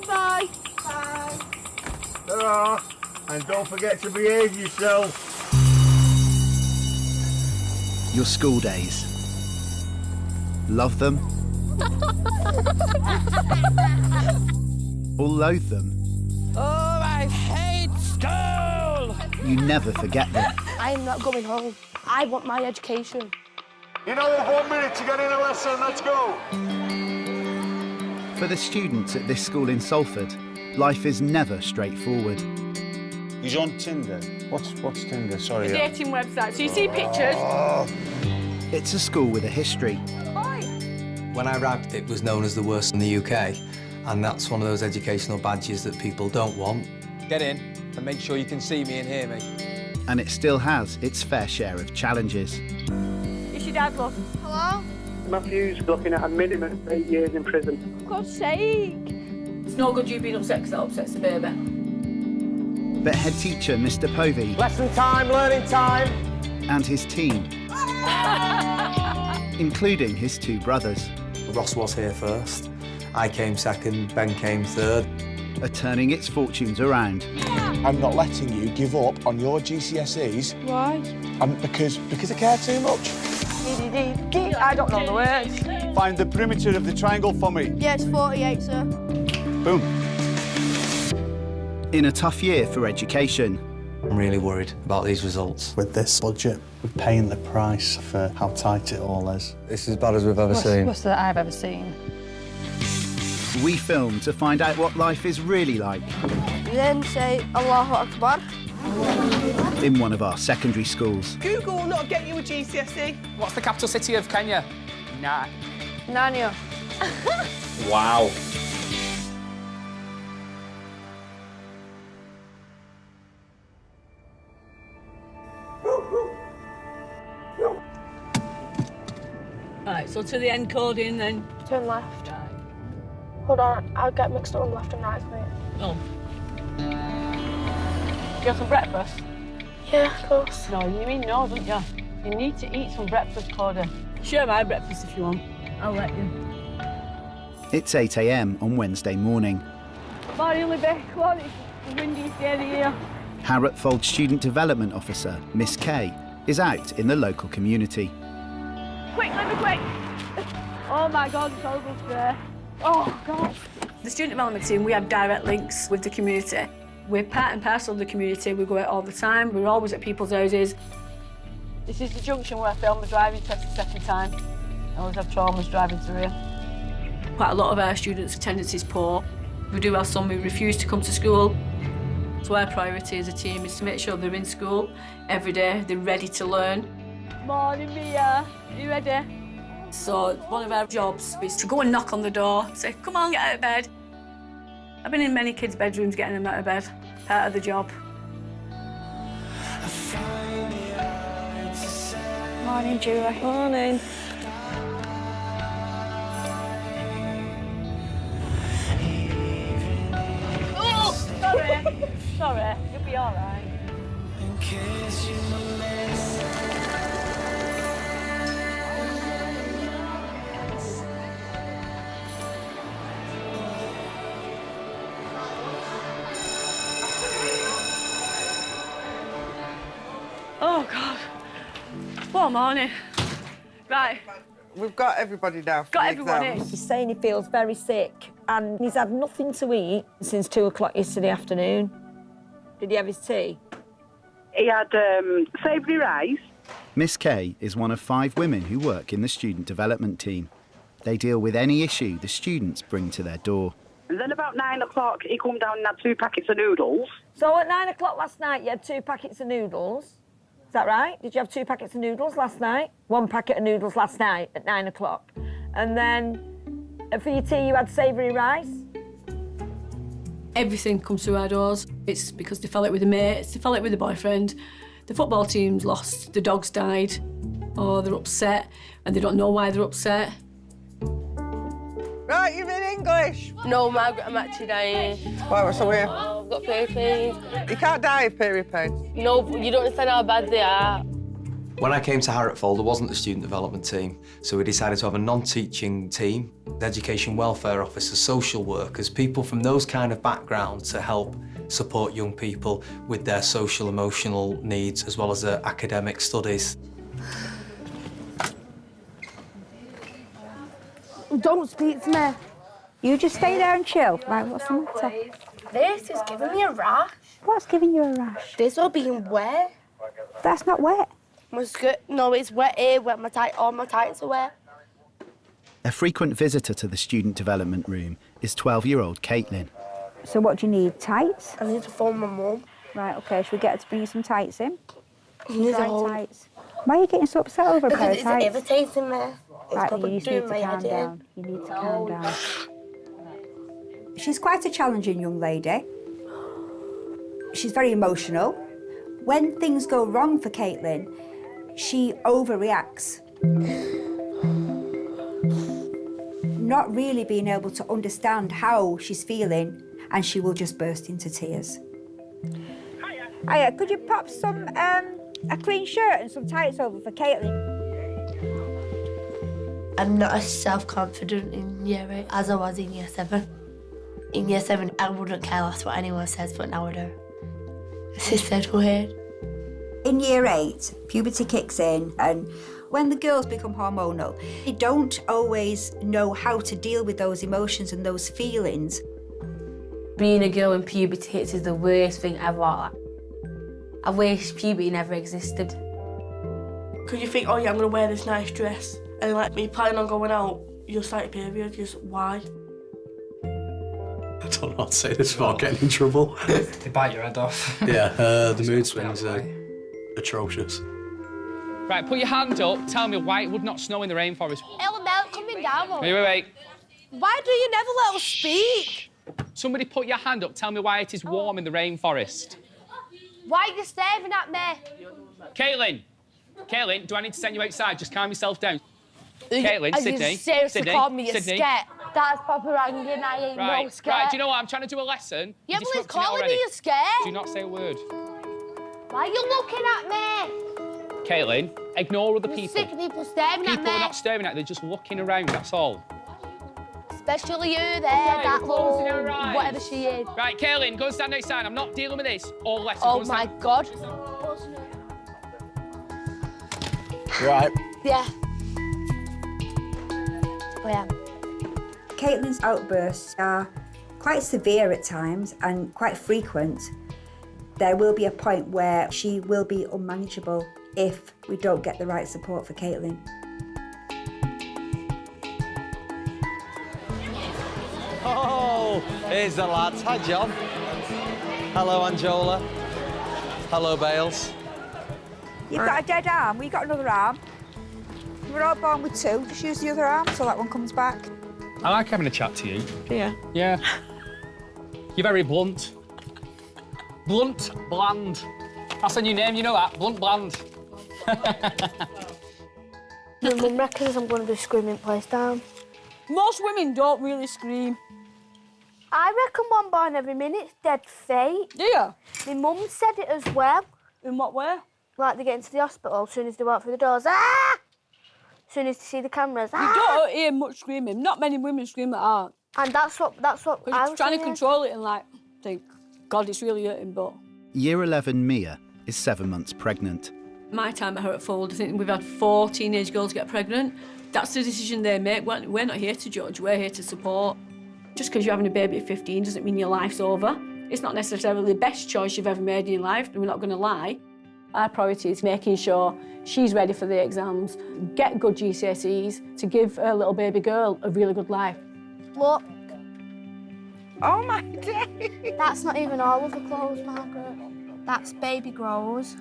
Bye. Bye. Ta-ra. And don't forget to behave yourself. Your school days. Love them? Or loathe them? Oh, I hate school! You never forget them. I am not going home. I want my education. You know, we have 1 minute to get in a lesson. Let's go. For the students at this school in Salford, life is never straightforward. He's on Tinder. What's Tinder? Sorry. The dating website. So you see pictures. It's a school with a history. When I arrived, it was known as the worst in the UK, and that's one of those educational badges that people don't want. Get in and make sure you can see me and hear me. And it still has its fair share of challenges. Is your dad, love? Hello? Matthew's looking at a minimum of 8 years in prison. For God's sake. It's no good you being upset because that upsets the baby. But head teacher Mr. Povey Lesson time, learning time. and his team, including his 2 brothers, Ross was here first, I came second, Ben came third. are turning its fortunes around. I'm not letting you give up on your GCSEs. Why? Because I care too much. I don't know the words. Find the perimeter of the triangle for me. Yeah, it's 48, sir. Boom. In a tough year for education, I'm really worried about these results. With this budget, we're paying the price for how tight it all is. It's as bad as we've ever seen. Worst that I've ever seen. we film to find out what life is really like Then say Allahu Akbar. in one of our secondary schools. Google will not get you a GCSE. What's the capital city of Kenya? Nah. Narnia. Wow. Right, so to the end coding then. Turn left. Hold on, I'll get mixed up on left and right, mate. Oh. Do you have some breakfast? Yeah, of course. No, you mean no, don't you? You need to eat some breakfast, Cordy. Share my breakfast if you want. I'll let you. It's 8 a.m. on Wednesday morning. Morning, Libby. Come on, it's the windiest day of the year. Harrotfold Student Development Officer, Miss Kay, is out in the local community. Quick, Libby, quick! Oh my God, it's horrible today. Oh God. The student development team, we have direct links with the community. We're part and parcel of the community. We go out all the time. We're always at people's houses. This is the junction where I failed my driving test the second time. I always have traumas driving through here. Quite a lot of our students' attendance is poor. We do have some who refuse to come to school. So our priority as a team is to make sure they're in school every day, they're ready to learn. Morning, Mia. Are you ready? So one of our jobs is to go and knock on the door, say, come on, get out of bed. I've been in many kids' bedrooms getting them out of bed, part of the job. Morning, Julie. Morning. Oh, sorry. Sorry, you'll be all right. Oh, God. What a morning. Right. We've got everybody now for Got the everyone in. exams. He's saying he feels very sick and he's had nothing to eat since 2 o'clock yesterday afternoon. Did he have his tea? He had savoury rice. Miss Kay is one of 5 women who work in the student development team. They deal with any issue the students bring to their door. And then about 9 o'clock, he come down and had 2 packets of noodles. So at 9 o'clock last night, you had 2 packets of noodles. Is that right? Did you have 2 packets of noodles last night? 1 packet of noodles last night at 9 o'clock. And then for your tea, you had savoury rice. Everything comes through our doors. It's because they fell out with the mates, they fell out with the boyfriend, the football team's lost, the dog's died, or they're upset and they don't know why they're upset. Right, you're in English. No, Margaret, I'm actually dying. Why, what's the way? I've got period pains. You can't die of period pains. No, but you don't understand how bad they are. When I came to Hartlepool, there wasn't a student development team, so we decided to have a non-teaching team, education welfare officers, social workers, people from those kind of backgrounds to help support young people with their social, emotional needs, as well as their academic studies. Don't speak to me. You just stay there and chill. Right, what's the matter? This is giving me a rash. What's giving you a rash? This all being wet. That's not wet. My skirt, no, it's wet here, wet my tight, all my tights are wet. A frequent visitor to the student development room is 12-year-old Caitlin. So what do you need? Tights? I need to phone my mum. Right, OK, should we get her to bring you some tights in? Need a whole... Tights. Why are you getting so upset over a pair of Because tights? it's irritating me. It's Right, probably you just need doing to my calm head in. down. You need to calm down. She's quite a challenging young lady. She's very emotional. When things go wrong for Caitlin, she overreacts. Not really being able to understand how she's feeling, and she will just burst into tears. Hiya, could you pop some, a clean shirt and some tights over for Caitlin? I'm not as self-confident in year 8 as I was in year 7. In year 7, I wouldn't care less what anyone says, but now I do. It's just so weird. In year 8, puberty kicks in, and when the girls become hormonal, they don't always know how to deal with those emotions and those feelings. Being a girl when puberty hits is the worst thing ever. I wish puberty never existed. Because you think, oh yeah, I'm going to wear this nice dress, and like me planning on going out, you'll start your period, just why? I don't know how to say this without getting in trouble. They bite your head off. Yeah, the mood swings are atrocious. Right, put your hand up. Tell me why it would not snow in the rainforest. It'll melt coming down. Wait. Why do you never let us speak? Somebody put your hand up. Tell me why it is warm in the rainforest. Why are you staring at me? Caitlin, do I need to send you outside? Just calm yourself down. Caitlin, Are Sydney. you seriously called me a Sydney. scat? That's proper hanging, I ain't no scat. Right, do you know what? I'm trying to do a lesson. Yeah, You're but he's disrupting it calling already. me a scat. Do not say a word. Why are you looking at me? Caitlin, ignore other There's people. sick people staring at me. People are not staring at you, they're just looking around, that's all. Especially you there, Right, that we're closing little, our eyes. whatever she is. Right, Caitlin, go and stand outside. I'm not dealing with this all lesson. Oh my God. Right. Yeah. Oh yeah. Caitlin's outbursts are quite severe at times and quite frequent. There will be a point where she will be unmanageable if we don't get the right support for Caitlin. Oh, here's the lads. Hi, John. Hello, Angela. Hello, Bales. You've got a dead arm, we've got another arm. We're all born with 2, just use the other arm till that one comes back. I like having a chat to you. Yeah. Yeah. You're very blunt. Blunt, bland. That's a new name, you know that? Blunt, bland. My mum reckons I'm going to be screaming place down. Most women don't really scream. I reckon one born every minute's dead fate. Yeah. My mum said it as well. In what way? Like they get into the hospital, as soon as they walk through the doors, ah! As soon as they see the cameras, ah! You don't hear much screaming. Not many women scream at heart. And that's what I You're was trying to saying. control it and like think, God, it's really hurting, but... Year 11 Mia is 7 months pregnant. My time at Hertford, I think we've had 4 teenage girls get pregnant. That's the decision they make. We're not here to judge, we're here to support. Just because you're having a baby at 15 doesn't mean your life's over. It's not necessarily the best choice you've ever made in your life, and we're not going to lie. Our priority is making sure she's ready for the exams, get good GCSEs to give her little baby girl a really good life. Look. Oh my day! That's not even all of the clothes, Margaret. That's baby grows.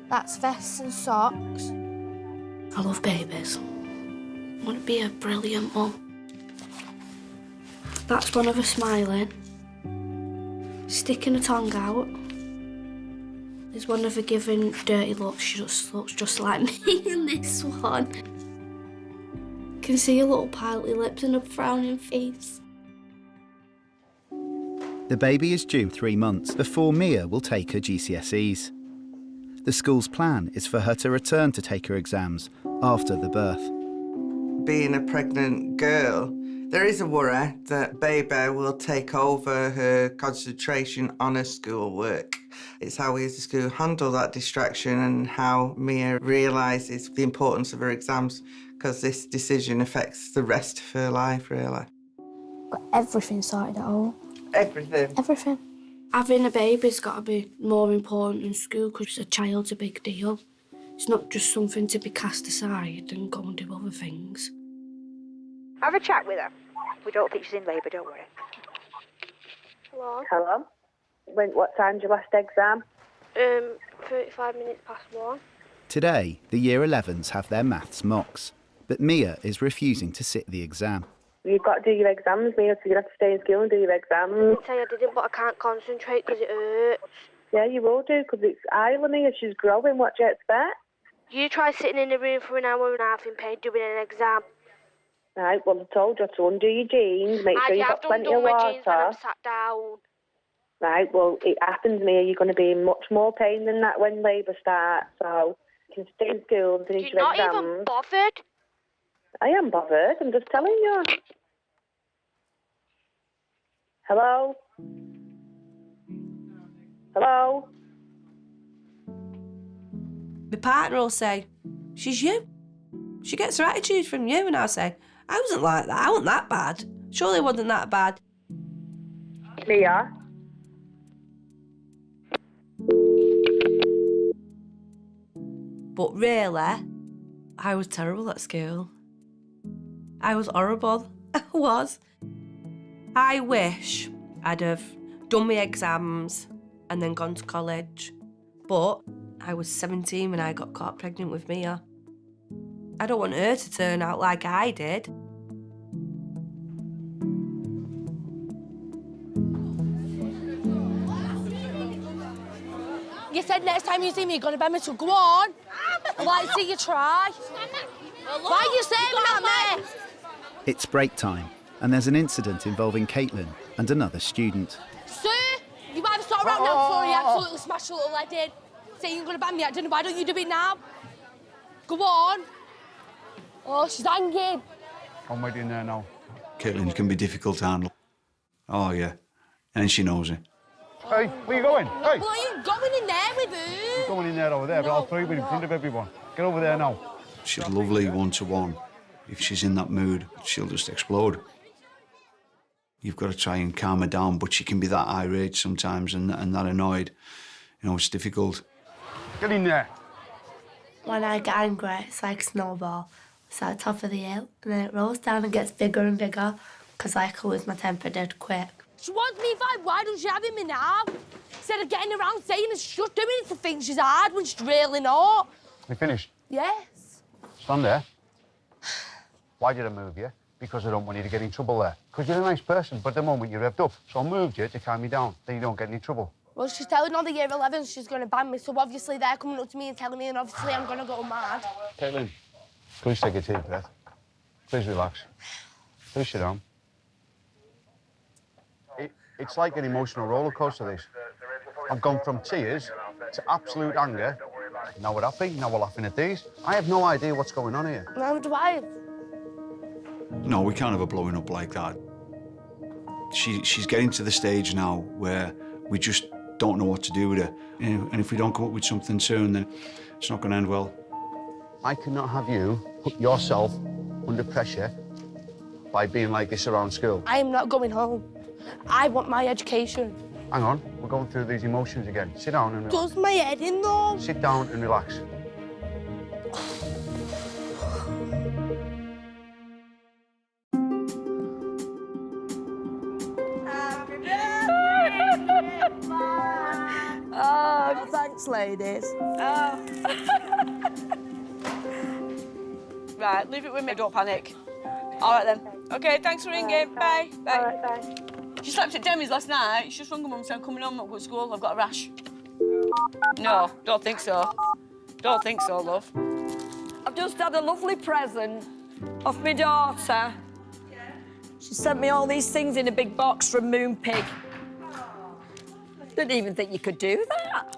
That's vests and socks. I love babies. I want to be a brilliant mum. That's one of her smiling. Sticking her tongue out. There's one of her giving dirty looks. She just looks just like me in this one. Can see her little pouty lips and a frowning face. The baby is due 3 months before Mia will take her GCSEs. The school's plan is for her to return to take her exams after the birth. Being a pregnant girl, there is a worry that baby will take over her concentration on her schoolwork. It's how we as a school handle that distraction and how Mia realises the importance of her exams, because this decision affects the rest of her life, really. Got everything sorted out. Everything? Everything. Having a baby's got to be more important in school because a child's a big deal. It's not just something to be cast aside and go and do other things. Have a chat with her. We don't think she's in labour, don't worry. Hello? Hello? What time's your last exam? 35 minutes past 1. Today, the Year 11s have their maths mocks, but Mia is refusing to sit the exam. You've got to do your exams, Mia, so you have to stay in school and do your exams. I tell you I didn't, but I can't concentrate because it hurts. Yeah, you will do, because it's Isla, Mia. She's growing. What do you expect? You try sitting in a room for an hour and a half in pain doing an exam. Right, well, I told you to undo your jeans, make sure you've got plenty of water. my jeans when I'm sat down. Right, well, it happens, Mia. You're going to be in much more pain than that when labour starts, so you can stay in school and finish your exams. You're not even bothered. I am bothered, I'm just telling you. Hello? Hello? My partner will say, she's you. She gets her attitude from you, and I'll say, I wasn't like that, I wasn't that bad. Surely it wasn't that bad. Mia? But really, I was terrible at school. I was horrible. I was. I wish I'd have done my exams and then gone to college. But I was 17 when I got caught pregnant with Mia. I don't want her to turn out like I did. You said next time you see me, you're going to bend me, so go on. I'd like to see you try. Why are you saying that, mate? It's break time, and there's an incident involving Caitlin and another student. Sir, you either start around now before you absolutely smash your little head in. Saying you're going to ban me, I don't know, why don't you do it now? Go on. Oh, she's hanging. I'm waiting there now. Caitlin can be difficult to handle. Oh, yeah. And she knows it. Hey, where you going? Hey! Well, I ain't going in there with her. You're going in there over there, but I'll throw you in front of everyone. Get over there now. She's lovely one-to-one. If she's in that mood, she'll just explode. You've got to try and calm her down, but she can be that irate sometimes and that annoyed. You know, it's difficult. Get in there. When I get angry, it's like a snowball. It's at the top of the hill, and then it rolls down and gets bigger and bigger, because I can lose my temper dead quick. She wants me five. Why don't she have him now? Instead of getting around saying it's just doing it to think she's hard when she's really not. You finished? Yes. Stand there. Why did I move you? Because I don't want you to get in trouble there. Because you're a nice person, but at the moment you're revved up. So I moved you to calm you down, then you don't get any trouble. Well, she's telling all the Year 11s she's going to ban me, so obviously they're coming up to me and telling me, and obviously I'm going to go mad. Caitlin, please take a deep breath. Please relax. Please sit down. It's like an emotional roller coaster, this. I've gone from tears to absolute anger. Now we're happy, now we're laughing at these. I have no idea what's going on here. Neither do I. No, we can't have her blowing up like that. She's getting to the stage now where we just don't know what to do with her. And if we don't come up with something soon, then it's not going to end well. I cannot have you put yourself under pressure by being like this around school. I am not going home. I want my education. Hang on, we're going through these emotions again. Sit down and relax. Does my head in, though? Sit down and relax. Oh, thanks, ladies. Right, leave it with me, don't panic. All right then. OK, thanks for ringing. Bye. Bye. All right, bye. She slept at Demi's last night. She just rung her mum and said, I'm coming home, I'm going to school, I've got a rash. No, don't think so. Don't think so, love. I've just had a lovely present off my daughter. She sent me all these things in a big box from Moonpig. Didn't even think you could do that.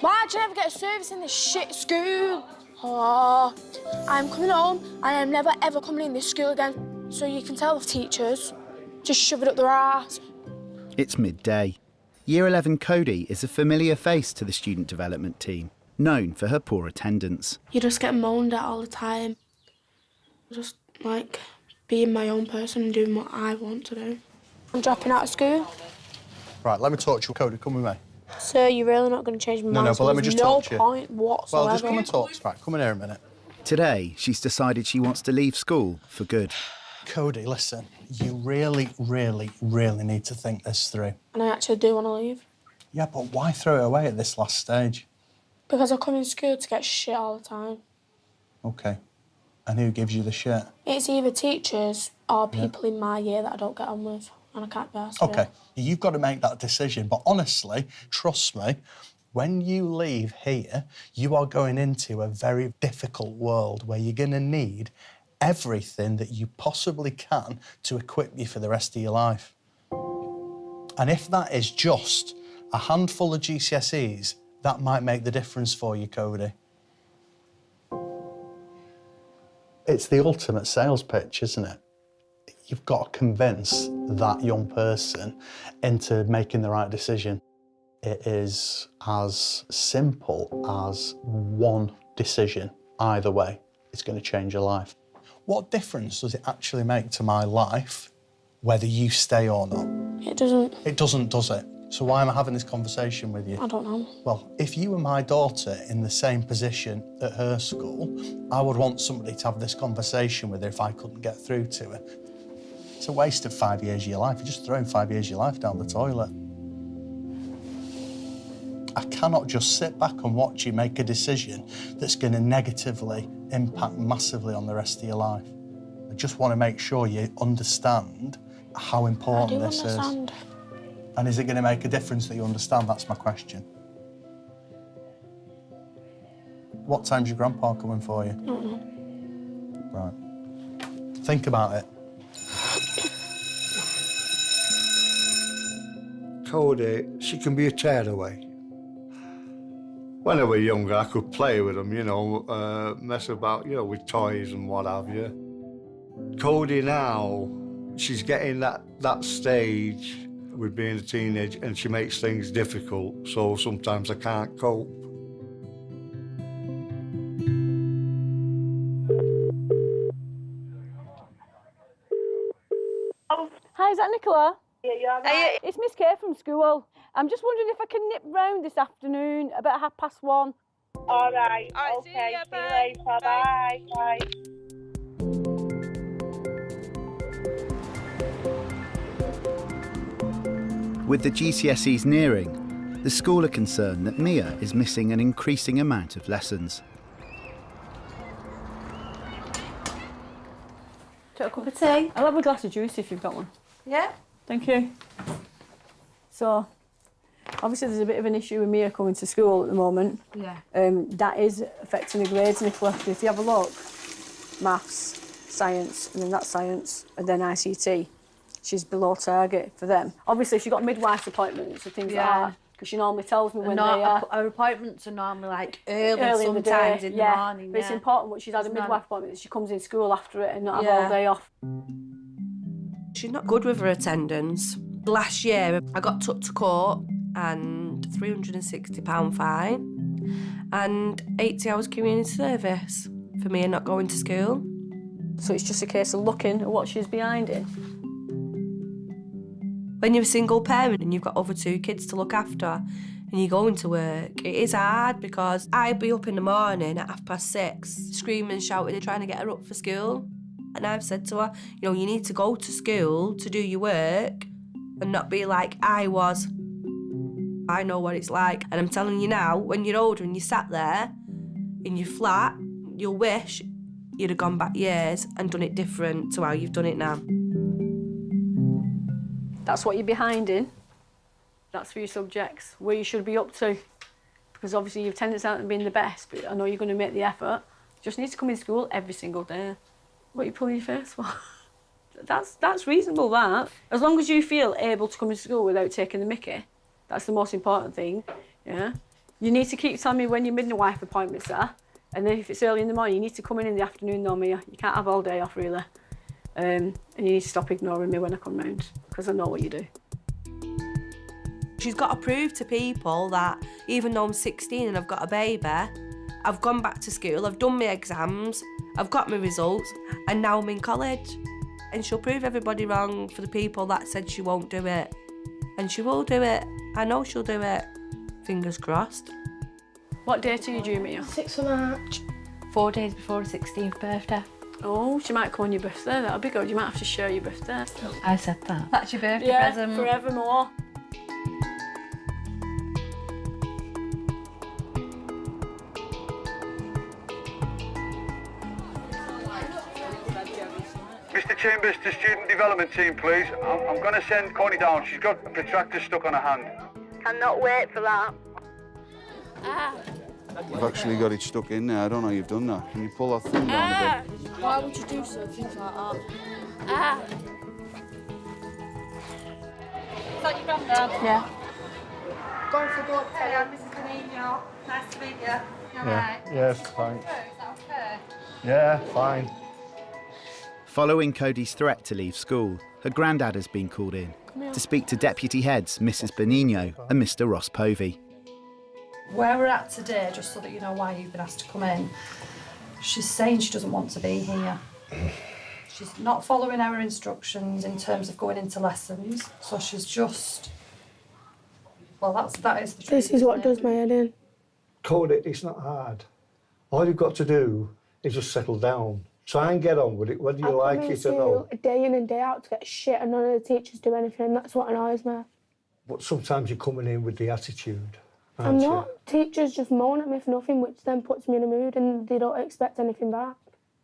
Why do you never get a service in this shit school? Oh, I'm coming home and I'm never ever coming in this school again. So you can tell the teachers, just shove it up their arse. It's midday. Year 11 Cody is a familiar face to the student development team, known for her poor attendance. You just get moaned at all the time. Just, like, being my own person and doing what I want to do. I'm dropping out of school. Right, let me talk to you. Cody, come with me. Sir, you're really not going to change my mind? No, but let me just talk to you. No point whatsoever. Well, just come and talk. Right, come in here a minute. Today, she's decided she wants to leave school for good. Cody, listen, you really, really, really need to think this through. And I actually do want to leave. Yeah, but why throw it away at this last stage? Because I come in school to get shit all the time. OK. And who gives you the shit? It's either teachers or people in my year that I don't get on with, and I can't be asked OK, you've got to make that decision. But honestly, trust me, when you leave here, you are going into a very difficult world where you're going to need everything that you possibly can to equip you for the rest of your life. And if that is just a handful of GCSEs, that might make the difference for you, Cody. It's the ultimate sales pitch, isn't it? You've got to convince that young person into making the right decision. It is as simple as one decision. Either way, it's going to change your life. What difference does it actually make to my life whether you stay or not? It doesn't. It doesn't, does it? So why am I having this conversation with you? I don't know. Well, if you were my daughter in the same position at her school, I would want somebody to have this conversation with her if I couldn't get through to her. It's a waste of 5 years of your life. You're just throwing 5 years of your life down the toilet. I cannot just sit back and watch you make a decision that's going to negatively impact massively on the rest of your life. I just want to make sure you understand how important this is. And is it going to make a difference that you understand? That's my question. What time's your grandpa coming for you? Right. Think about it. Cody, she can be a tearaway. When I was younger, I could play with them, you know, mess about, you know, with toys and what have you. Cody now, she's getting that stage with being a teenager, and she makes things difficult, so sometimes I can't cope. Hi, is that Nicola? Yeah, you're all right. It's Miss Kay from school. I'm just wondering if I can nip round this afternoon about 1:30. All right, okay, see you later, bye. Bye. With the GCSEs nearing, the school are concerned that Mia is missing an increasing amount of lessons. Take a cup of tea? I'll have a glass of juice if you've got one. Yeah. Thank you. So, obviously there's a bit of an issue with Mia coming to school at the moment. Yeah. That is affecting the grades, Nicola. If you have a look, maths, science, and then that's science, and then ICT. She's below target for them. Obviously, she got midwife appointments and things like that, because she normally tells me when they are. Our appointments are normally like early in the sometimes day, in the morning. But it's important when she's had a midwife appointment that she comes in school after it and not have all day off. She's not good with her attendance. Last year, I got took to court and £360 fine and 80 hours community service for me not going to school. So it's just a case of looking at what she's behind in. When you're a single parent and you've got other 2 kids to look after and you're going to work, it is hard because I'd be up in the morning at 6:30, screaming and shouting and trying to get her up for school. And I've said to her, you know, you need to go to school to do your work and not be like I was. I know what it's like. And I'm telling you now, when you're older and you sat there in your flat, you'll wish you'd have gone back years and done it different to how you've done it now. That's what you're behind in. That's for your subjects, where you should be up to. Because obviously your attendance aren't being the best, but I know you're going to make the effort. You just need to come in school every single day. What are you pulling your face for? That's reasonable, that. As long as you feel able to come to school without taking the mickey, that's the most important thing, yeah? You need to keep telling me when your midwife appointments are, and then if it's early in the morning, you need to come in the afternoon though, Mia. You can't have all day off, really. And you need to stop ignoring me when I come round, because I know what you do. She's got to prove to people that even though I'm 16 and I've got a baby, I've gone back to school, I've done my exams, I've got my results, and now I'm in college. And she'll prove everybody wrong for the people that said she won't do it. And she will do it. I know she'll do it. Fingers crossed. What date are you due, Mia? 6th of March. 4 days before her 16th birthday. Oh, she might come on your birthday. That'll be good. You might have to share your birthday. I said that. That's your birthday Yeah, present. forevermore. Mr. Chambers to student development team, please. I'm going to send Connie down. She's got a protractor stuck on her hand. Cannot wait for that. You've actually got it stuck in there. I don't know you've done that. Can you pull that thing down a bit? Why would you do so, things like that? Is that your granddad? Yeah. Going for a walk. Hey, I'm Mrs. Benigno. Nice to meet you. Yes, thanks. Is that okay? Yeah, fine. Following Cody's threat to leave school, her granddad has been called in to speak to deputy heads Mrs. Benigno and Mr. Ross Povey. Where we're at today, just so that you know why you've been asked to come in, she's saying she doesn't want to be here. She's not following our instructions in terms of going into lessons, so she's just... Well, that is the truth. This is what does my head in. Cody, it's not hard. All you've got to do is just settle down. Try and get on with it, whether you like it or not. Day in and day out to get shit, and none of the teachers do anything, and that's what annoys me. But sometimes you're coming in with the attitude. I'm not. Teachers just moan at me for nothing, which then puts me in a mood, and they don't expect anything back.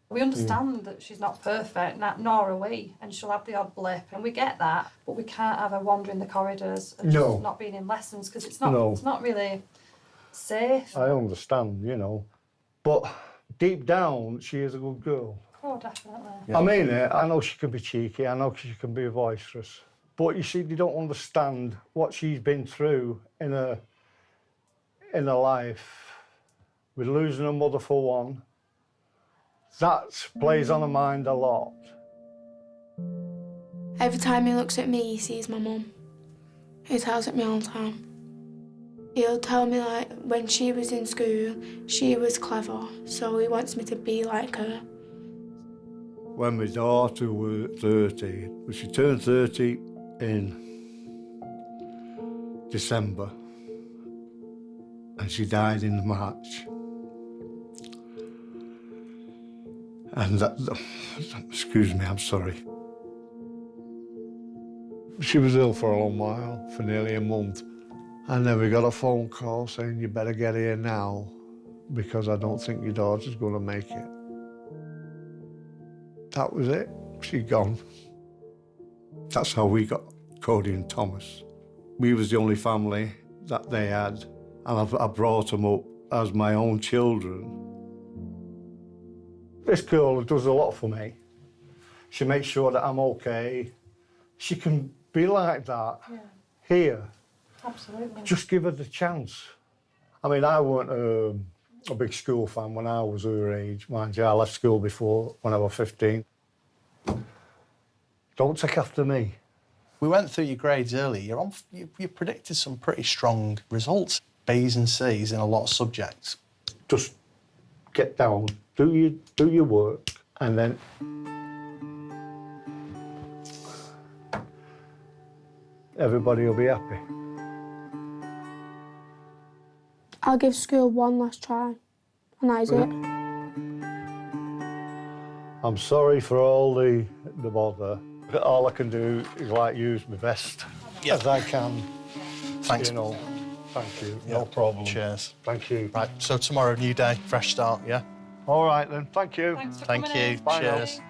We understand that she's not perfect, nor are we, and she'll have the odd blip, and we get that, but we can't have her wandering the corridors and just not being in lessons, because it's not really safe. I understand, you know, but deep down, she is a good girl. Oh, definitely. I mean it. I know she can be cheeky. I know she can be boisterous. But you see, they don't understand what she's been through in her life. With losing her mother for one. That plays on her mind a lot. Every time he looks at me, he sees my mum. He tells it me all the time. He'll tell me, like, when she was in school, she was clever, so he wants me to be like her. When my daughter was 30, she turned 30 in December, and she died in March. And excuse me, I'm sorry. She was ill for a long while, for nearly a month. And then we got a phone call saying, you better get here now, because I don't think your daughter's going to make it. That was it. She'd gone. That's how we got Cody and Thomas. We was the only family that they had, and I brought them up as my own children. This girl does a lot for me. She makes sure that I'm okay. She can be like that here. Absolutely. Just give her the chance. I mean, I weren't a big school fan when I was her age. Mind you, I left school before, when I was 15. Don't take after me. We went through your grades earlier. You predicted some pretty strong results. B's and C's in a lot of subjects. Just get down, do your work, and then everybody will be happy. I'll give school one last try, and that is it. I'm sorry for all the bother. All I can do is use my best as I can. Thanks. You know, thank you. Yeah. No problem. Cheers. Thank you. Right, so tomorrow, new day, fresh start, yeah? All right then, thank you. Thanks for Thank coming you. in. Bye now. Cheers.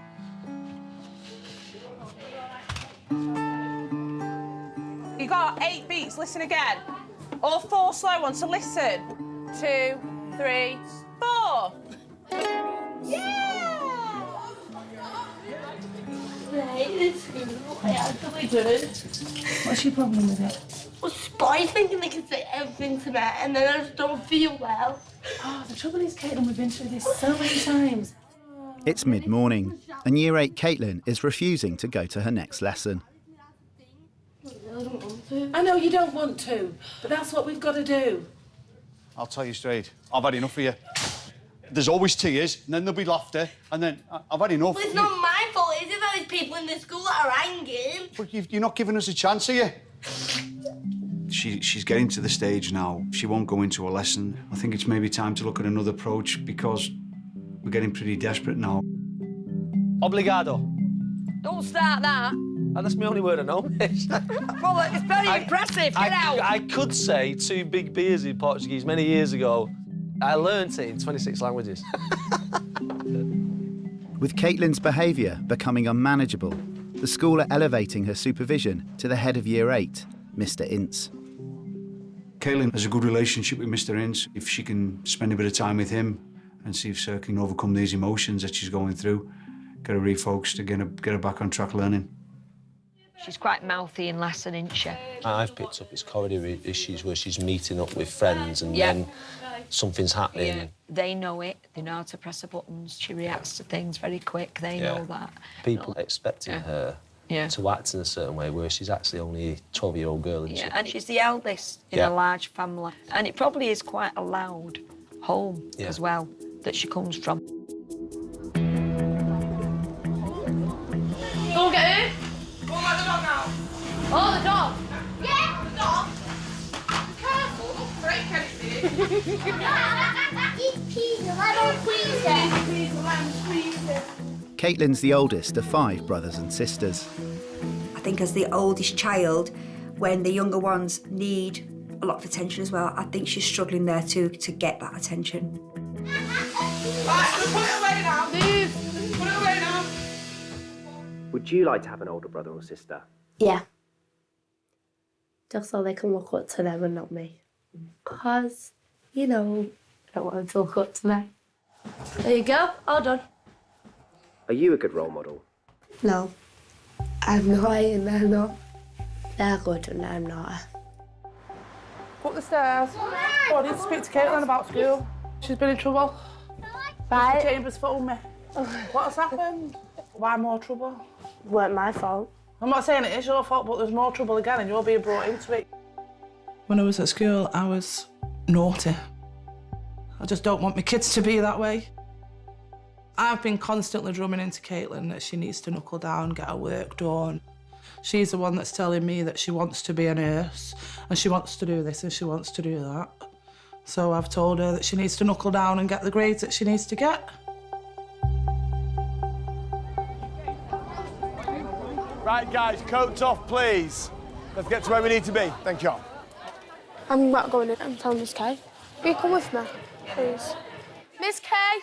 You got 8 beats, listen again. All 4 slow ones, so listen. 2, 3, 4. Yeah! I hate this school. I actually do. What's your problem with it? Well, boys thinking they can say everything to me and then I just don't feel well. Oh, the trouble is, Caitlin, we've been through this so many times. It's mid-morning, and Year 8 Caitlin is refusing to go to her next lesson. I know you don't want to, but that's what we've got to do. I'll tell you straight, I've had enough of you. There's always tears, and then there'll be laughter, and then I've had enough. Well, it's not my fault, is it? There's people in the school that are hanging. But you're not giving us a chance, are you? She's getting to the stage now. She won't go into a lesson. I think it's maybe time to look at another approach because we're getting pretty desperate now. Obrigado. Don't start that. And that's my only word I know. Well, it's very impressive. Get out. I could say 2 big beers in Portuguese many years ago. I learnt it in 26 languages. With Caitlin's behaviour becoming unmanageable, the school are elevating her supervision to the head of Year 8, Mr. Ince. Caitlin has a good relationship with Mr. Ince. If she can spend a bit of time with him and see if she can overcome these emotions that she's going through, get her refocused, to get her back on track learning. She's quite mouthy in lesson, isn't she? I've picked up his corridor issues where she's meeting up with friends and then something's happening. Yeah. They know it. They know how to press the buttons. She reacts to things very quick. They know that. People expecting her to act in a certain way where she's actually only a 12-year-old girl, isn't she? And she's the eldest in a large family. And it probably is quite a loud home as well that she comes from. Go get her. Go let the dog out. Oh, the dog. Yeah, the dog. Be careful, don't break anything. Caitlin's the oldest of 5 brothers and sisters. I think as the oldest child, when the younger ones need a lot of attention as well, I think she's struggling there too to get that attention. Right, put it away now. Move. Put it away now. Would you like to have an older brother or sister? Yeah. Just so they can look up to them and not me. Because, you know, I don't want them to look up to me. There you go, all done. Are you a good role model? No. I'm not, and they're not. They're good and I'm not. Up the stairs. Oh, I need to speak to Caitlin about school. She's been in trouble. Right. Mr. Chambers phoned me. What has happened? Why more trouble? Weren't my fault. I'm not saying it is your fault, but there's more trouble again and you're being brought into it. When I was at school, I was naughty. I just don't want my kids to be that way. I've been constantly drumming into Caitlin that she needs to knuckle down, get her work done. She's the one that's telling me that she wants to be a nurse and she wants to do this and she wants to do that. So I've told her that she needs to knuckle down and get the grades that she needs to get. Right, guys, coats off, please. Let's get to where we need to be. Thank you. I'm not going in. I'm telling Miss Kay. Will you come with me, please? Miss Kay!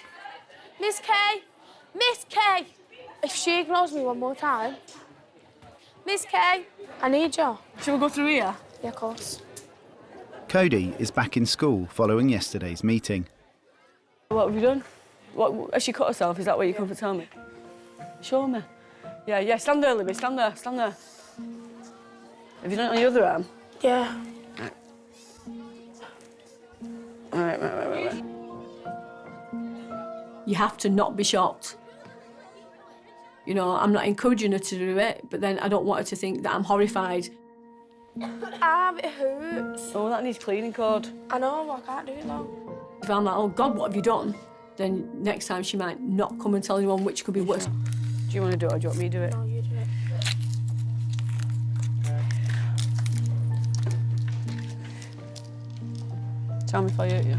Miss Kay! Miss Kay! If she ignores me one more time, Miss Kay, I need you. Shall we go through here? Yeah, of course. Cody is back in school following yesterday's meeting. What have you done? What, has she cut herself? Is that what you come to tell me? Show me. Yeah, stand there, Libby, stand there. Have you done it on your other arm? Yeah. All right. You have to not be shocked. You know, I'm not encouraging her to do it, but then I don't want her to think that I'm horrified. It hurts. Oh, that needs cleaning cord. I know, I can't do it though. If I'm like, oh God, what have you done? Then next time she might not come and tell anyone, which could be worse. Do you want to do it or do you want me to do it? No, you do it. Tell me if I hurt you.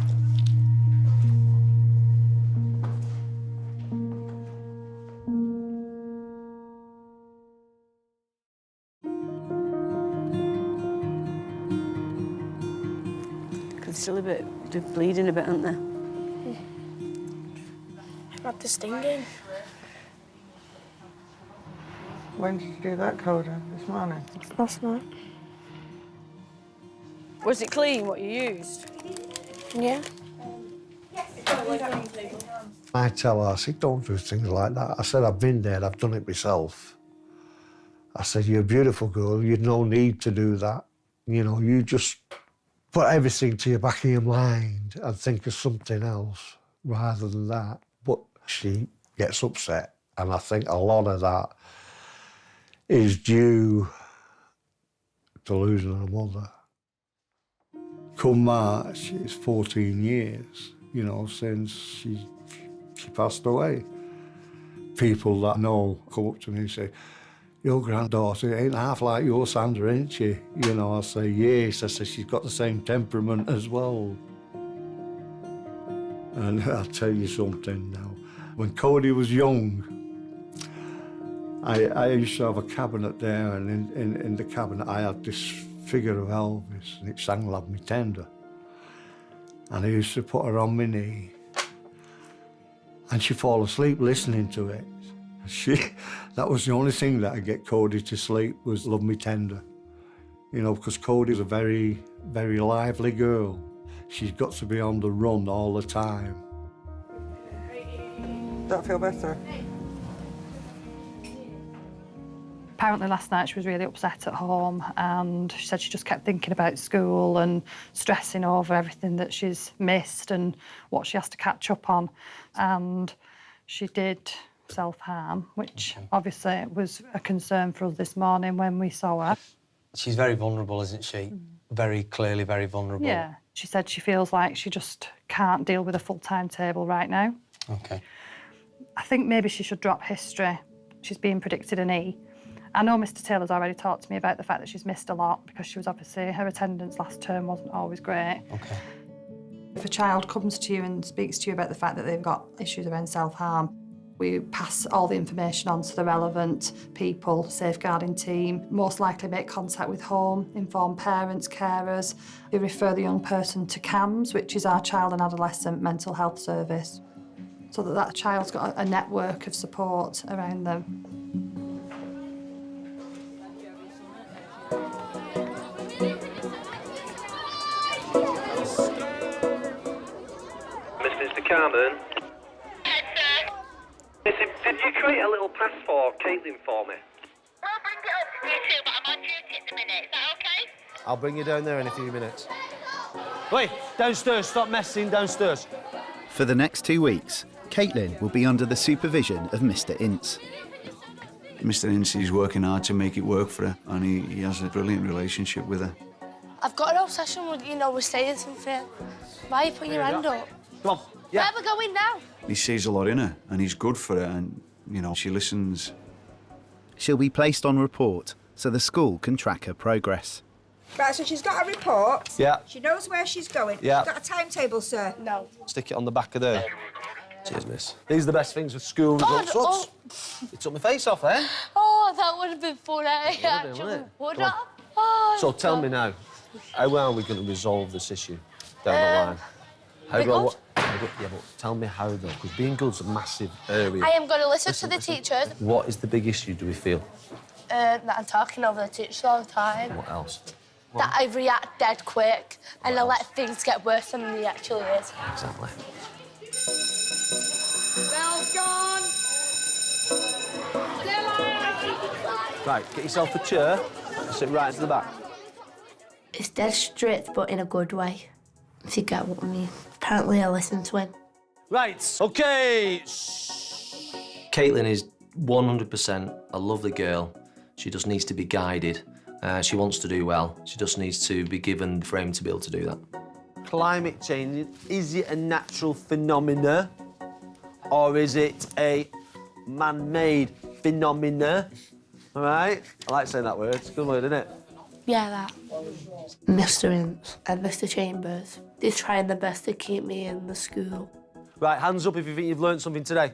Still a bit, they're bleeding a bit, aren't they? I've had the stinging. When did you do that, Coda? This morning? Last night. Was it clean, what you used? Yeah. I tell her, I said, don't do things like that. I said, I've been there, I've done it myself. I said, you're a beautiful girl, you'd no need to do that. You know, you just put everything to your back of your mind and think of something else rather than that. But she gets upset, and I think a lot of that is due to losing her mother. Come March, it's 14 years, you know, since she passed away. People that know come up to me and say, your granddaughter ain't half like your Sandra, ain't she? You know, I say, yes. I say, she's got the same temperament as well. And I'll tell you something now. When Cody was young, I used to have a cabinet there, and in the cabinet I had this figure of Elvis, and it sang Love Me Tender. And I used to put her on my knee, and she'd fall asleep listening to it. That was the only thing that would get Cody to sleep, was Love Me Tender. You know, because Cody's a very, very lively girl. She's got to be on the run all the time. Don't feel better? Apparently last night she was really upset at home, and she said she just kept thinking about school and stressing over everything that she's missed and what she has to catch up on. And she did self-harm, which obviously was a concern for us this morning when we saw her. She's very vulnerable, isn't she? Very clearly very vulnerable. Yeah. She said she feels like she just can't deal with a full timetable right now. OK. I think maybe she should drop history. She's being predicted an E. I know Mr Taylor's already talked to me about the fact that she's missed a lot because she was obviously, her attendance last term wasn't always great. OK. If a child comes to you and speaks to you about the fact that they've got issues around self-harm, we pass all the information on to the relevant people, safeguarding team, most likely make contact with home, inform parents, carers. We refer the young person to CAMS, which is our child and adolescent mental health service, so that child's got a network of support around them. Mr. Carmen? Listen, did you create a little pass for Caitlin for me? I'll bring it up to you too, but I'm on duty at the minute. Is that okay? I'll bring you down there in a few minutes. Wait, downstairs, stop messing downstairs. For the next 2 weeks, Caitlin will be under the supervision of Mr Ince. Mr Ince is working hard to make it work for her, and he has a brilliant relationship with her. I've got an obsession with, you know, with saying something. Why are you putting your hand up? Come on, yeah. Where are we going now? He sees a lot in her, and he's good for her, and, you know, she listens. She'll be placed on report so the school can track her progress. Right, so she's got a report. Yeah. She knows where she's going. Yeah. She's got a timetable, sir. No. Stick it on the back of there. Cheers, miss. These are the best things with school results. Oh, You took my face off there. oh, that would have been funny. wouldn't it? Would Come on. have? Oh, So tell me now, how are we going to resolve this issue down the line? How do I... Yeah, but tell me how, though, because being good's a massive area. I am going to listen to the teachers. What is the big issue, do we feel? That I'm talking over the teachers all the time. What else? That I react dead quick and I let things get worse than they actually is. Exactly. Bell's gone. Still on. Right, get yourself a chair and sit right into the back. It's dead strict, but in a good way, if you get what I mean. Apparently I listened to him. Right, OK. Caitlin is 100% a lovely girl. She just needs to be guided. She wants to do well. She just needs to be given the frame to be able to do that. Climate change, is it a natural phenomena or is it a man-made phenomena? All right? I like saying that word. It's a good word, isn't it? Yeah, that. Mr Ince and Mr Chambers, they're trying their best to keep me in the school. Right, hands up if you think you've learned something today.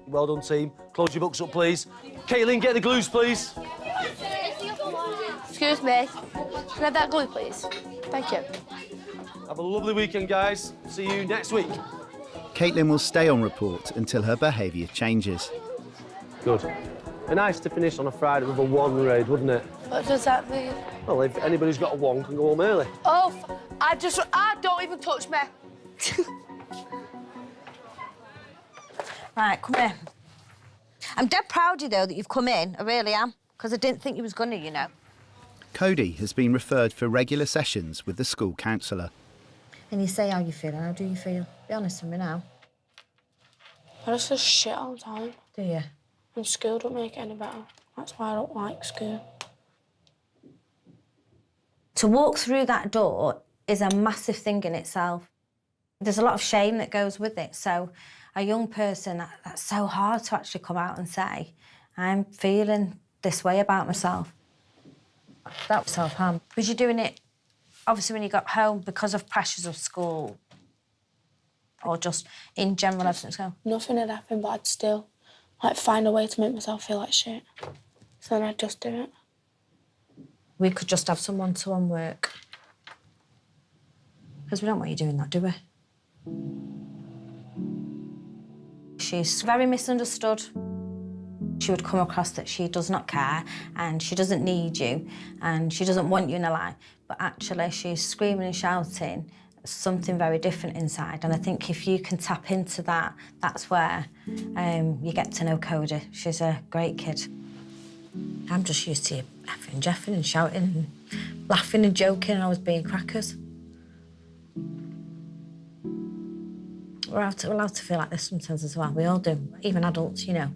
Well done, team. Close your books up, please. Caitlin, get the glues, please. Excuse me. Can I have that glue, please? Thank you. Have a lovely weekend, guys. See you next week. Caitlin will stay on report until her behaviour changes. Good. And nice to finish on a Friday with a 1 raid, wouldn't it? What does that mean? Well, if anybody's got a 1 can go home early. Oh, don't even touch me. Right, come here. I'm dead proud of you, though, that you've come in. I really am. because I didn't think he was going to, you know. Cody has been referred for regular sessions with the school counsellor. And you say how you feel, and how do you feel? Be honest with me now. I just feel shit all the time. Do you? And school don't make it any better. That's why I don't like school. To walk through that door is a massive thing in itself. There's a lot of shame that goes with it. So a young person, that's so hard to actually come out and say, I'm feeling this way about myself. That was self-harm. Was you doing it, obviously, when you got home because of pressures of school or just in general everything's going? Nothing had happened, but I'd still, like, find a way to make myself feel like shit. So then I'd just do it. We could just have some one-to-one work. Because we don't want you doing that, do we? She's very misunderstood. She would come across that she does not care and she doesn't need you and she doesn't want you in her life. But actually, she's screaming and shouting something very different inside. And I think if you can tap into that, that's where you get to know Cody. She's a great kid. I'm just used to you effing and jeffing and shouting and laughing and joking and always being crackers. We're allowed to feel like this sometimes as well. We all do, even adults, you know.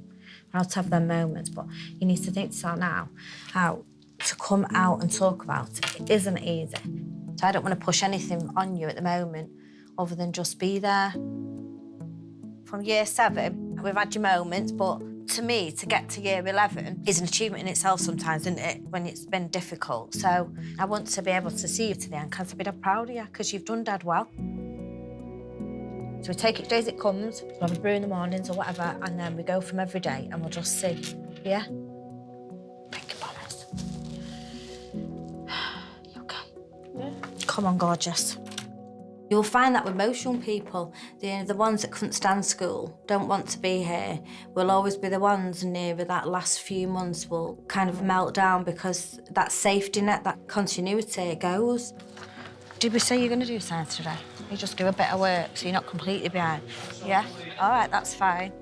We're allowed to have their moments, but you need to think to yourself now how to come out and talk about it. It isn't easy. So I don't want to push anything on you at the moment other than just be there. From year 7, we've had your moments, but to me, to get to year 11 is an achievement in itself sometimes, isn't it, when it's been difficult. So I want to be able to see you to the end because I'll be dead proud of you because you've done dead well. So we take it days it comes, we'll have a brew in the mornings or whatever, and then we go from every day and we'll just see, yeah? Make a promise. You okay? Yeah. Come on, gorgeous. You'll find that with most young people, the ones that couldn't stand school, don't want to be here, will always be the ones nearer that last few months will kind of melt down because that safety net, that continuity, it goes. Did we say you're going to do science today? You just do a bit of work so you're not completely behind. Yeah? All right, that's fine.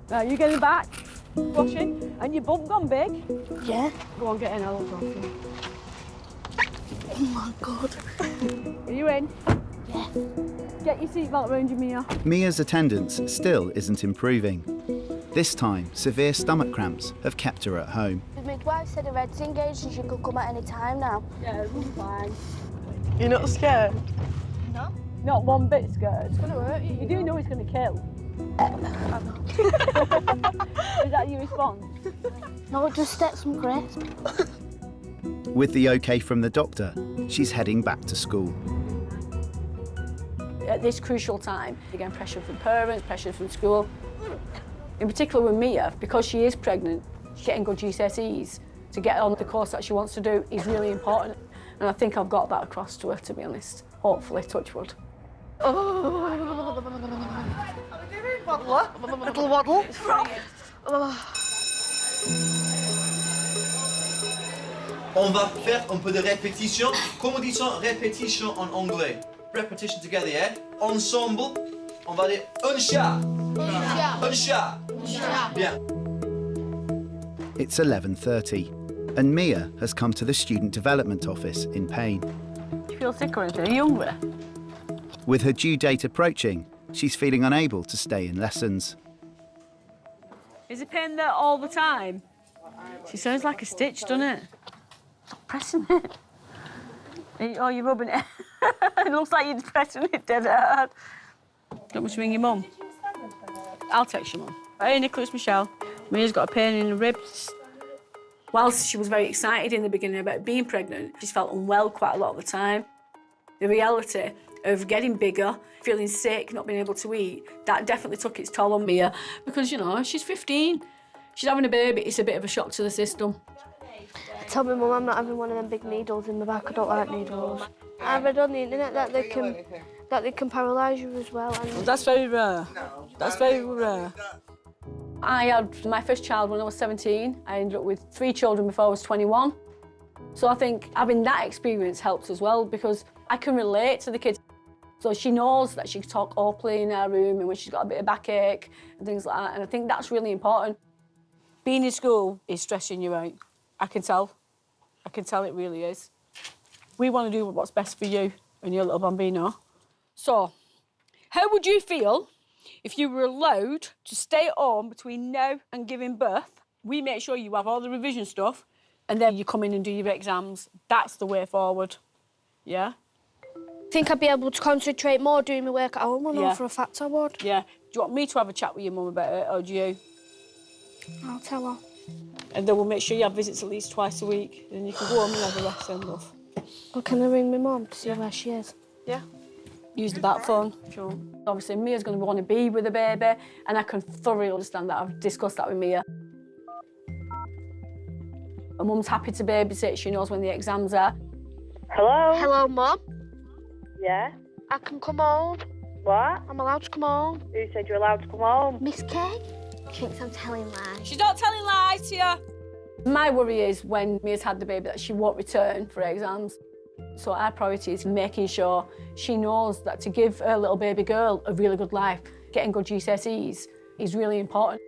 Right, you getting back, washing, and your bum gone big? Yeah. Go on, get in, I'll look after you. Oh my God. Are you in? Yeah. Get your seatbelt around you, Mia. Mia's attendance still isn't improving. This time, severe stomach cramps have kept her at home. The midwife said the red's engaged and she could come at any time now. Yeah, it's fine. You're not scared? No. Not one bit scared. It's going to hurt you. You do know it's going to kill. Is that your response? No, just get some crisp. With the OK from the doctor, she's heading back to school. At this crucial time, again, pressure from parents, pressure from school. In particular with Mia, because she is pregnant, getting good GCSEs to get on the course that she wants to do is really important. And I think I've got that across to her, to be honest. Hopefully, touch wood. Little waddle. On va faire un peu de répétition. Comment dit ça, répétition en anglais? Repetition together, yeah? Ensemble, on va dire un chat. Un chat. Bien. It's 11:30, and Mia has come to the Student Development Office in pain. Do you feel sick or anything? Are you hungry? With her due date approaching, she's feeling unable to stay in lessons. Is it pain there all the time? She sounds like a stitch, doesn't it? Stop pressing it. Oh, you're rubbing it. It looks like you're pressing it dead hard. Don't want to ring your mum? I'll text your mum. Hey, Nicola, it's Michelle. Mia's got a pain in the ribs. Whilst she was very excited in the beginning about being pregnant, she's felt unwell quite a lot of the time. The reality of getting bigger, feeling sick, not being able to eat, that definitely took its toll on Mia because, you know, she's 15. She's having a baby, it's a bit of a shock to the system. I told my mum I'm not having one of them big needles in my back. I don't like needles. I read on the internet that they can paralyse you as well. And That's very rare. That's very rare. I had my first child when I was 17. I ended up with 3 children before I was 21. So I think having that experience helps as well because I can relate to the kids. So she knows that she can talk openly in her room and when she's got a bit of backache and things like that. And I think that's really important. Being in school is stressing you out. I can tell. I can tell it really is. We want to do what's best for you and your little bambino. So, how would you feel if you were allowed to stay at home between now and giving birth? We make sure you have all the revision stuff and then you come in and do your exams. That's the way forward. Yeah? I think I'd be able to concentrate more doing my work at home. I know for a fact I would. Yeah. Do you want me to have a chat with your mum about it, or do you? I'll tell her. And then we'll make sure you have visits at least twice a week. Then you can go home and have a rest then, love. Or can I ring my mum to see where she is? Yeah. Use the back phone. Sure. Obviously, Mia's going to want to be with the baby, and I can thoroughly understand that. I've discussed that with Mia. My mum's happy to babysit. She knows when the exams are. Hello? Hello, Mum. Yeah? I can come home. What? I'm allowed to come home. Who said you're allowed to come home? Miss Kay? She thinks I'm telling lies. She's not telling lies to you. My worry is when Mia's had the baby that she won't return for exams. So our priority is making sure she knows that to give her little baby girl a really good life, getting good GCSEs is really important.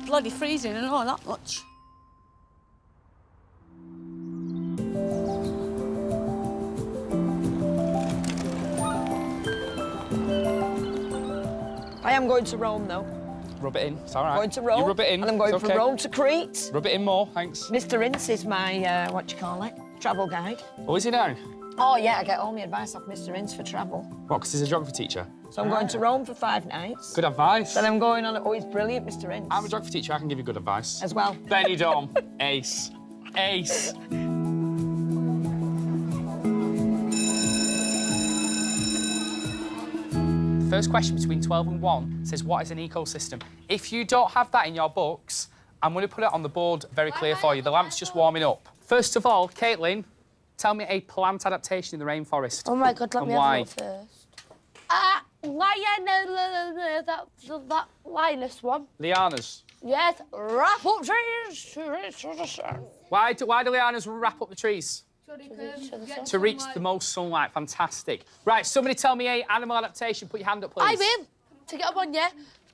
Bloody freezing, I know that much. I am going to Rome, though. Rub it in, it's all right. Going to Rome. You rub it in, And I'm going it's from okay. Rome to Crete. Rub it in more, thanks. Mr. Ince is my, what do you call it, travel guide. Oh, is he now? Oh, yeah, I get all my advice off Mr. Ince for travel. What, because he's a geography teacher? So I'm going to Rome for 5 nights. Good advice. Then I'm going on... Oh, he's brilliant, Mr. Ince. I'm a geography teacher, I can give you good advice. As well. Benny Dom, ace. Ace. First question between 12 and 1 says, what is an ecosystem? If you don't have that in your books, I'm going to put it on the board very clear for you. The lamp's just warming up. First of all, Caitlin, tell me a plant adaptation in the rainforest. Oh, my God, let me why? have a look first. That lioness one. Lianas. Yes, wrap up trees to reach the sun. Why do lianas wrap up the trees? To reach the most sunlight. Fantastic. Right, somebody tell me a animal adaptation. Put your hand up, please. I will. To get up on, yeah.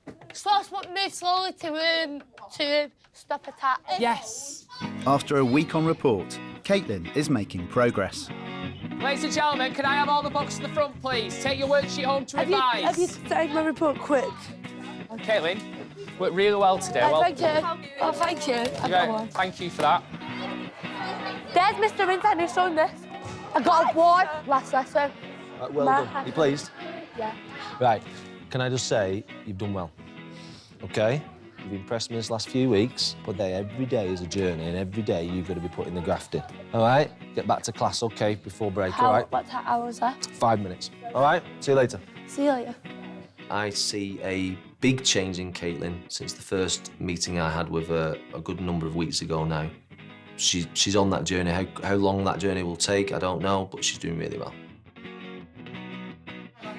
Move slowly to stop attack. Yes. After a week on report, Caitlin is making progress. Ladies and gentlemen, can I have all the books to the front, please? Take your worksheet home to revise. Have you started my report quick? Caitlin, worked really well today. Thank you. Oh, thank you. I got one. Thank you for that. There's Mr. Ince and he's shown this. I got a 1 last lesson. Well done. Are you pleased? Yeah. Right. Can I just say, you've done well. OK? You've impressed me this last few weeks, but every day is a journey, and every day you've got to be putting the graft in. All right? Get back to class, OK, before break, all right? What hour is that? 5 minutes. All right? See you later. See you later. I see a big change in Caitlin since the first meeting I had with her a good number of weeks ago now. She's on that journey. How long that journey will take, I don't know, but she's doing really well.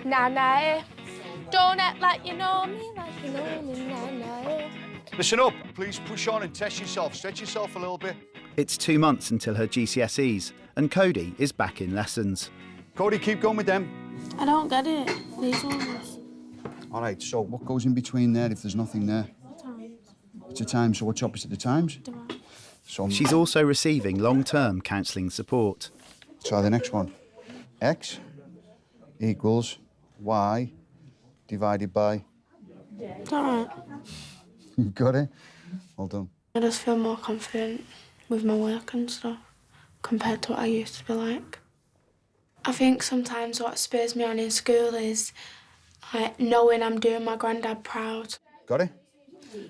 Nana, don't act like you know me, like you know me, Nana. Listen up, please push on and test yourself. Stretch yourself a little bit. It's 2 months until her GCSEs, and Cody is back in lessons. Cody, keep going with them. I don't get it. These ones. All right, so what goes in between there if there's nothing there? It's a time, so what's opposite the times? So She's also receiving long-term counselling support. Try the next one. X equals Y divided by... It's all right. You've got it? Well done. I just feel more confident with my work and stuff compared to what I used to be like. I think sometimes what spurs me on in school is like knowing I'm doing my granddad proud. Got it?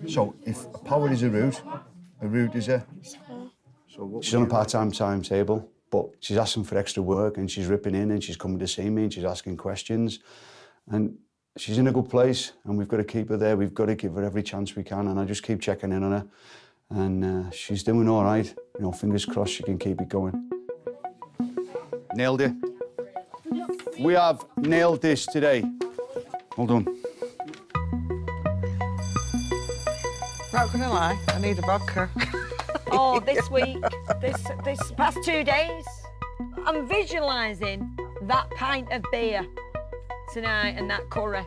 So if a power is a root is a... So she's on a part-time timetable, but she's asking for extra work and she's ripping in and she's coming to see me and she's asking questions. And she's in a good place and we've got to keep her there. We've got to give her every chance we can, and I just keep checking in on her. And she's doing all right. You know, fingers crossed she can keep it going. Nailed it. We have nailed this today. Well done. Not gonna lie, I need a vodka. Oh, this week, this past 2 days, I'm visualising that pint of beer tonight and that curry.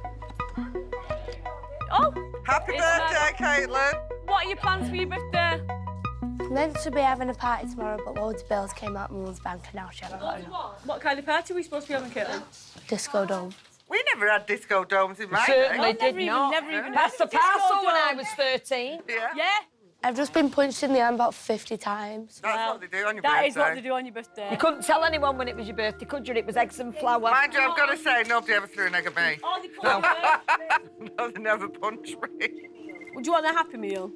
Oh! Happy birthday, Caitlin! What are your plans for your birthday? Meant to be having a party tomorrow, but loads of bills came out of Mum's bank and now she hasn't got enough. What kind of party are we supposed to be having, Caitlin? Disco dome. We never had disco domes in my Certainly day. did not. Never even Passed a parcel when I was 13. Yeah? I've just been punched in the hand about 50 times. That's what they do on your birthday. That is what they do on your birthday. You couldn't tell anyone when it was your birthday, could you? It was eggs and flour. Mind you, I've got to say, nobody ever threw an egg at me. Oh, they put No, they never punched me. Would you want a Happy Meal?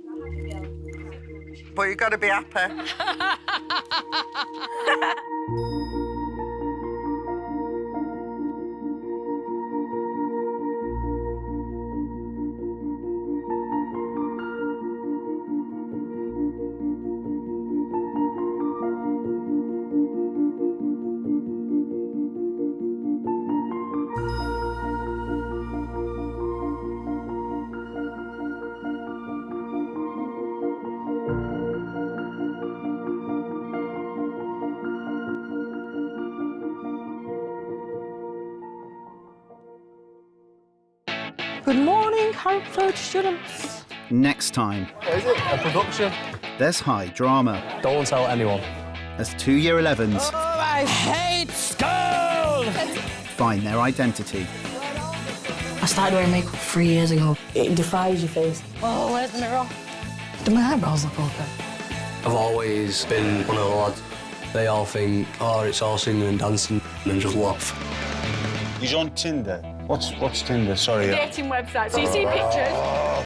But you've got to be happy. Good morning, Hartford students. Next time, What is it? A production? there's high drama Don't tell anyone. as 2 Year 11s I hate school! find their identity. I started wearing makeup 3 years ago. It defies your face. Oh, where's the mirror? Do my eyebrows look okay? I've always been one of the lads. They all think, oh, it's all singing and dancing, and just laugh. He's on Tinder. What's Tinder? Sorry. Dating website. So you see pictures.